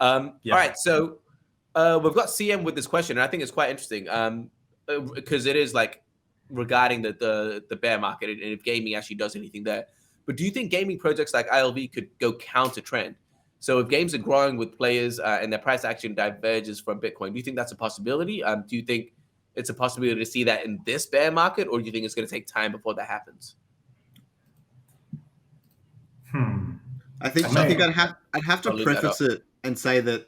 All right, so we've got CM with this question, and I think it's quite interesting because it is like regarding the bear market and if gaming actually does anything there. But do you think gaming projects like ILV could go counter trend? So if games are growing with players and their price action diverges from Bitcoin, do you think that's a possibility? Do you think it's a possibility to see that in this bear market, or do you think it's going to take time before that happens? I think I'd have to preface it and say that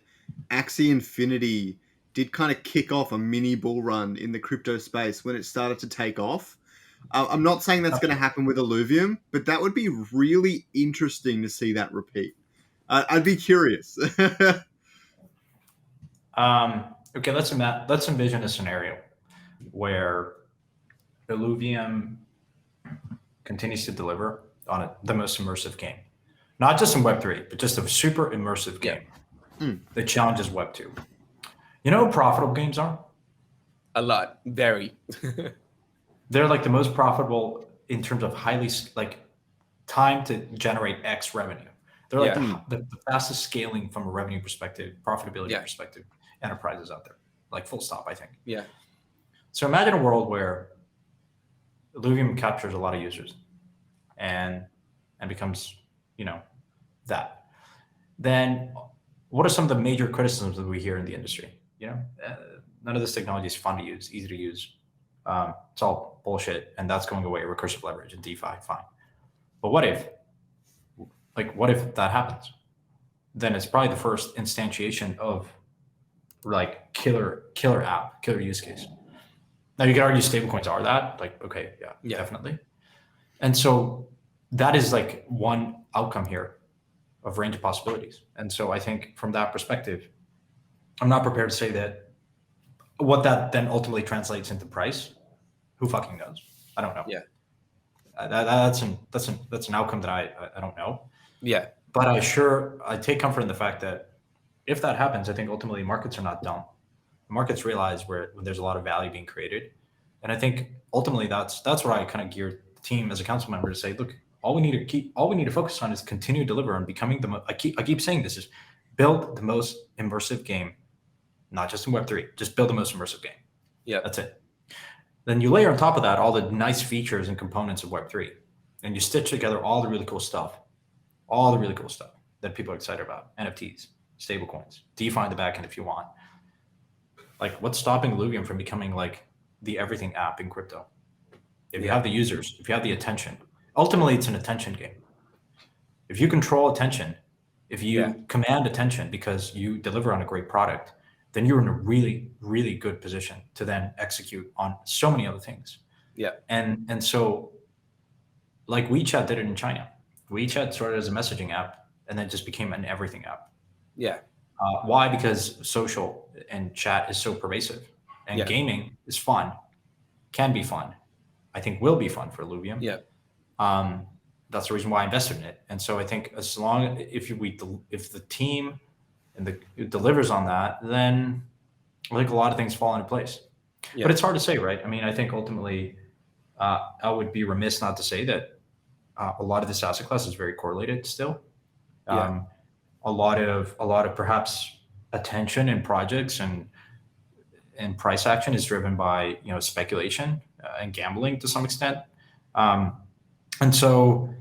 Axie Infinity did kind of kick off a mini bull run in the crypto space when it started to take off. I'm not saying that's going to happen with ILLUVIUM, but that would be really interesting to see that repeat. I'd be curious. Okay, let's envision a scenario where ILLUVIUM continues to deliver on the most immersive game. Not just in Web3, but just a super immersive game that challenges Web2. You know what profitable games are? A lot. Very. They're like the most profitable in terms of highly, like, time to generate X revenue. They're like the fastest scaling from a revenue perspective, profitability perspective, enterprises out there. Like, full stop, I think. Yeah. So imagine a world where ILLUVIUM captures a lot of users and becomes, that. Then what are some of the major criticisms that we hear in the industry? None of this technology is fun to use, easy to use. It's all bullshit, and that's going away. Recursive leverage and DeFi, fine. But what if that happens? Then it's probably the first instantiation of like killer app, killer use case. Now you can argue stablecoins are that, like, okay, yeah, definitely. And so that is like one outcome here of range of possibilities. And so I think from that perspective, I'm not prepared to say that what that then ultimately translates into price. Who fucking knows? I don't know. Yeah. That's an outcome that I don't know. Yeah. But I take comfort in the fact that if that happens, I think ultimately markets are not dumb. Markets realize when there's a lot of value being created. And I think ultimately that's where I kind of geared the team as a council member to say, look, all we need to focus on is continue to deliver on becoming I keep saying this is build the most immersive game, not just in Web3, just build the most immersive game. Yeah. That's it. Then you layer on top of that all the nice features and components of Web3, and you stitch together all the really cool stuff that people are excited about: NFTs, stablecoins, DeFi in the backend if you want. Like, what's stopping ILLUVIUM from becoming like the everything app in crypto? If you have the users, if you have the attention, ultimately it's an attention game. If you control attention, if you command attention because you deliver on a great product, then you're in a really, really good position to then execute on so many other things. Yeah. And so, like WeChat did it in China. WeChat started as a messaging app and then just became an everything app. Yeah. Why? Because social and chat is so pervasive, and gaming is fun, can be fun. I think will be fun for ILLUVIUM. Yeah. That's the reason why I invested in it. And so I think if the team it delivers on that, then I think a lot of things fall into place. Yeah. But it's hard to say, right? I mean, I think ultimately I would be remiss not to say that a lot of this asset class is very correlated still. A lot of perhaps attention in projects and price action is driven by speculation and gambling to some extent. And so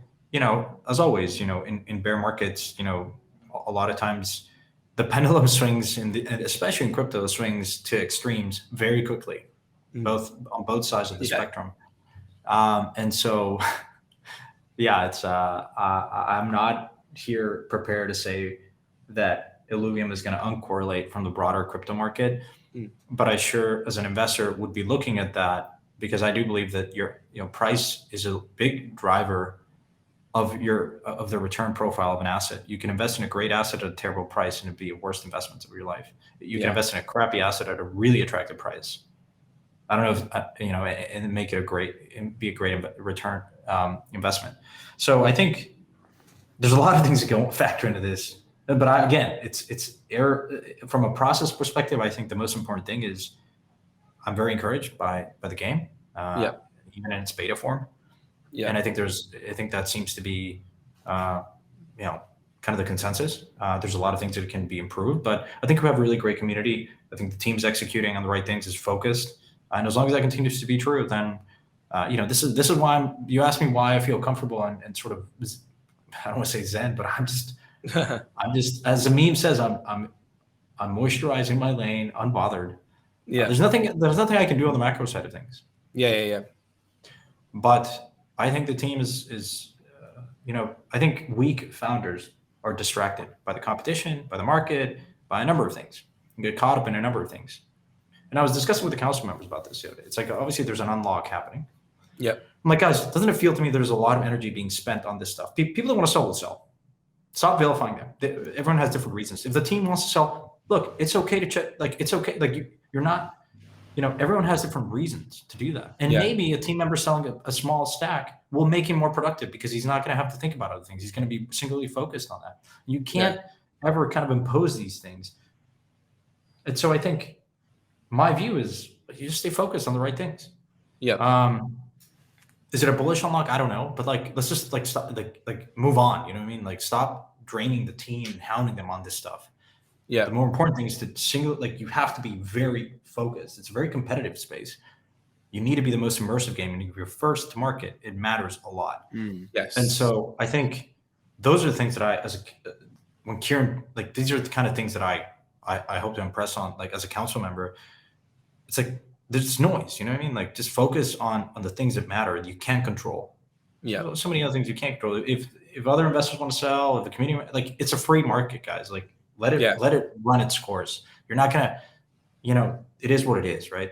as always, in bear markets, a lot of times the pendulum swings, and especially in crypto, swings to extremes very quickly, on both sides of the spectrum. And so, it's I'm not here prepared to say that ILLUVIUM is going to uncorrelate from the broader crypto market, but I sure, as an investor, would be looking at that because I do believe that your price is a big driver of the return profile of an asset. You can invest in a great asset at a terrible price and it'd be a worst investment of your life. You can invest in a crappy asset at a really attractive price. I don't know if and make it be a great return investment. So I think there's a lot of things that go factor into this. But again, it's from a process perspective. I think the most important thing is I'm very encouraged by the game, even in its beta form. Yeah. And I think that seems to be, kind of the consensus. There's a lot of things that can be improved, but I think we have a really great community. I think the team's executing on the right things, is focused, and as long as that continues to be true, then this is why you asked me why I feel comfortable and sort of, I don't want to say zen, but I'm just as the meme says, I'm moisturizing my lane, unbothered. Yeah. There's nothing I can do on the macro side of things. Yeah. But I think the team is I think weak founders are distracted by the competition, by the market, by a number of things. You get caught up in a number of things. And I was discussing with the council members about this the other day. It's like, obviously there's an unlock happening. Yep. I'm like, guys, doesn't it feel to me there's a lot of energy being spent on this stuff? People that want to sell will sell. Stop vilifying them. Everyone has different reasons. If the team wants to sell, look, it's okay to check. Like, it's okay. Like, you're not, everyone has different reasons to do that. And maybe a team member selling a small stack will make him more productive because he's not going to have to think about other things. He's going to be singularly focused on that. You can't ever kind of impose these things. And so I think my view is you just stay focused on the right things. Yeah. Is it a bullish unlock? I don't know, but let's just stop, move on. You know what I mean? Like, stop draining the team and hounding them on this stuff. Yeah. The more important thing is to you have to be very focused. It's a very competitive space. You need to be the most immersive game, and if you're first to market, it matters a lot. Yes. And so I think those are the things that when Kieran, these are the kind of things that I hope to impress on, as a council member. It's like, there's noise, you know what I mean? Like, just focus on the things that matter you can control. Yeah. So many other things you can't control. If other investors want to sell, if the community, it's a free market, guys. Let it run its course. You're not gonna, it is what it is, right?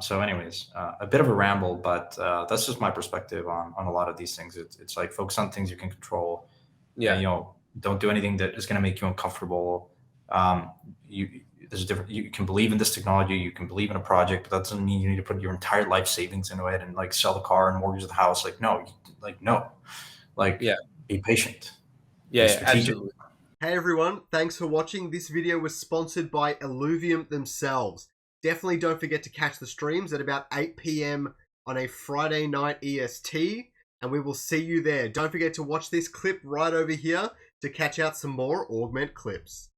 So anyways, a bit of a ramble, but that's just my perspective on a lot of these things. It's like, focus on things you can control. Yeah. And, don't do anything that is going to make you uncomfortable. There's a different, you can believe in this technology, you can believe in a project, but that doesn't mean you need to put your entire life savings into it and sell the car and mortgage the house. No. Be patient. Yeah, absolutely. Hey everyone, thanks for watching. This video was sponsored by ILLUVIUM themselves. Definitely don't forget to catch the streams at about 8 p.m. on a Friday night EST, and we will see you there. Don't forget to watch this clip right over here to catch out some more Augment clips.